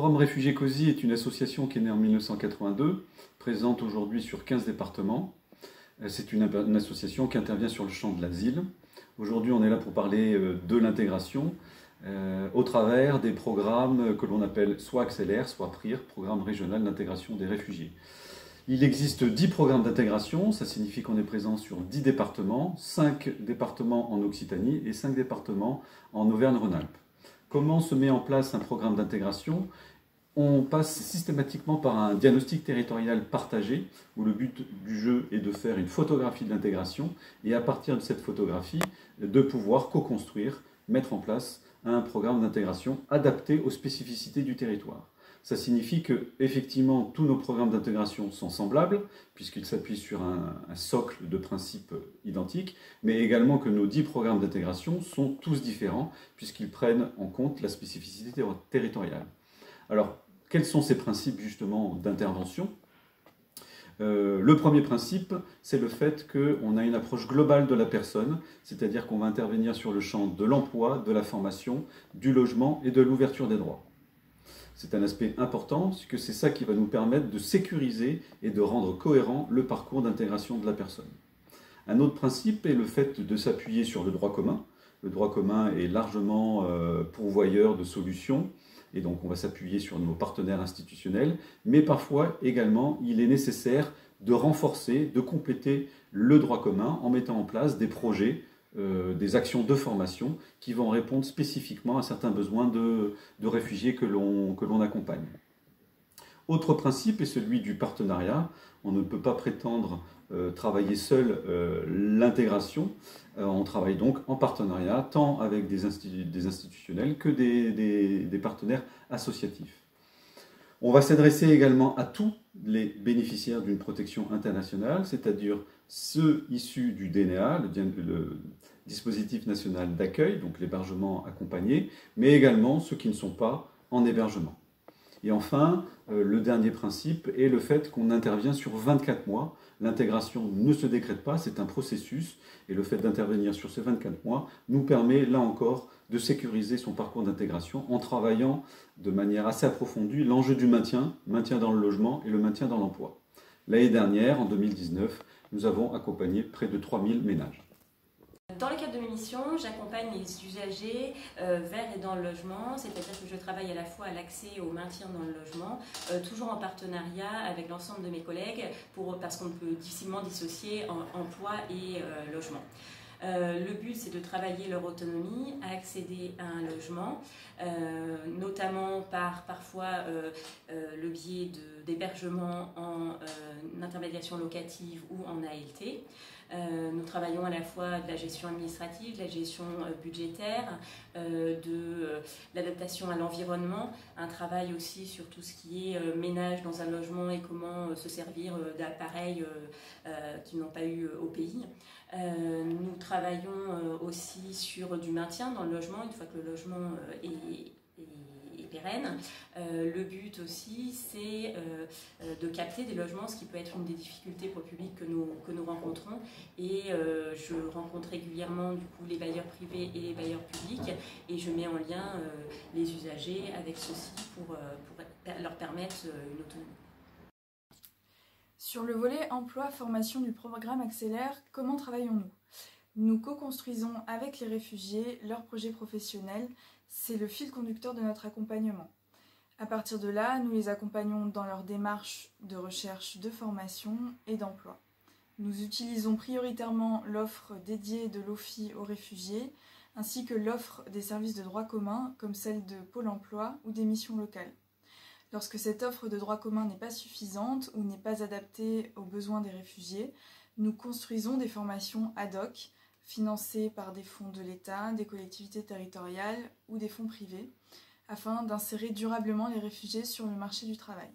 Forum Réfugiés Cosy est une association qui est née en 1982, présente aujourd'hui sur 15 départements. C'est une association qui intervient sur le champ de l'asile. Aujourd'hui, on est là pour parler de l'intégration au travers des programmes que l'on appelle soit Accélère, soit PRIR, Programme Régional d'Intégration des Réfugiés. Il existe 10 programmes d'intégration, ça signifie qu'on est présent sur 10 départements, 5 départements en Occitanie et 5 départements en Auvergne-Rhône-Alpes. Comment se met en place un programme d'intégration? On passe systématiquement par un diagnostic territorial partagé, où le but du jeu est de faire une photographie de l'intégration, et à partir de cette photographie, de pouvoir co-construire, mettre en place un programme d'intégration adapté aux spécificités du territoire. Ça signifie que, effectivement, tous nos programmes d'intégration sont semblables, puisqu'ils s'appuient sur un socle de principes identiques, mais également que nos 10 programmes d'intégration sont tous différents, puisqu'ils prennent en compte la spécificité territoriale. Alors, quels sont ces principes, justement, d'intervention ? Le premier principe, c'est le fait qu'on a une approche globale de la personne, c'est-à-dire qu'on va intervenir sur le champ de l'emploi, de la formation, du logement et de l'ouverture des droits. C'est un aspect important, puisque c'est ça qui va nous permettre de sécuriser et de rendre cohérent le parcours d'intégration de la personne. Un autre principe est le fait de s'appuyer sur le droit commun. Le droit commun est largement pourvoyeur de solutions, et donc on va s'appuyer sur nos partenaires institutionnels, mais parfois également il est nécessaire de renforcer, de compléter le droit commun en mettant en place des projets, des actions de formation qui vont répondre spécifiquement à certains besoins de réfugiés que l'on accompagne. Autre principe est celui du partenariat. On ne peut pas prétendre travailler seul l'intégration. On travaille donc en partenariat, tant avec des institutionnels que des partenaires associatifs. On va s'adresser également à tous les bénéficiaires d'une protection internationale, c'est-à-dire ceux issus du DNA, le dispositif national d'accueil, donc l'hébergement accompagné, mais également ceux qui ne sont pas en hébergement. Et enfin, le dernier principe est le fait qu'on intervient sur 24 mois. L'intégration ne se décrète pas, c'est un processus, et le fait d'intervenir sur ces 24 mois nous permet, là encore, de sécuriser son parcours d'intégration en travaillant de manière assez approfondie l'enjeu du maintien dans le logement et le maintien dans l'emploi. L'année dernière, en 2019, nous avons accompagné près de 3000 ménages. Dans le cadre de mes missions, j'accompagne les usagers vers et dans le logement, c'est-à-dire que je travaille à la fois à l'accès et au maintien dans le logement, toujours en partenariat avec l'ensemble de mes collègues, parce qu'on peut difficilement dissocier emploi et logement. Le but, c'est de travailler leur autonomie à accéder à un logement, notamment par parfois le biais d'hébergement en intermédiation locative ou en ALT. Nous travaillons à la fois de la gestion administrative, de la gestion budgétaire, de l'adaptation à l'environnement, un travail aussi sur tout ce qui est ménage dans un logement et comment se servir d'appareils qui n'ont pas eu au pays. Nous travaillons aussi sur du maintien dans le logement, une fois que le logement est pérenne. Le but aussi, c'est de capter des logements, ce qui peut être une des difficultés pour le public que nous rencontrons. Et je rencontre régulièrement du coup les bailleurs privés et les bailleurs publics, et je mets en lien les usagers avec ceux-ci pour leur permettre une autonomie. Sur le volet emploi-formation du programme Accélère, comment travaillons-nous ? Nous co-construisons avec les réfugiés leurs projets professionnels. C'est le fil conducteur de notre accompagnement. À partir de là, nous les accompagnons dans leur démarche de recherche de formation et d'emploi. Nous utilisons prioritairement l'offre dédiée de l'OFII aux réfugiés, ainsi que l'offre des services de droit commun, comme celle de Pôle emploi ou des missions locales. Lorsque cette offre de droit commun n'est pas suffisante ou n'est pas adaptée aux besoins des réfugiés, nous construisons des formations ad hoc, financées par des fonds de l'État, des collectivités territoriales ou des fonds privés, afin d'insérer durablement les réfugiés sur le marché du travail.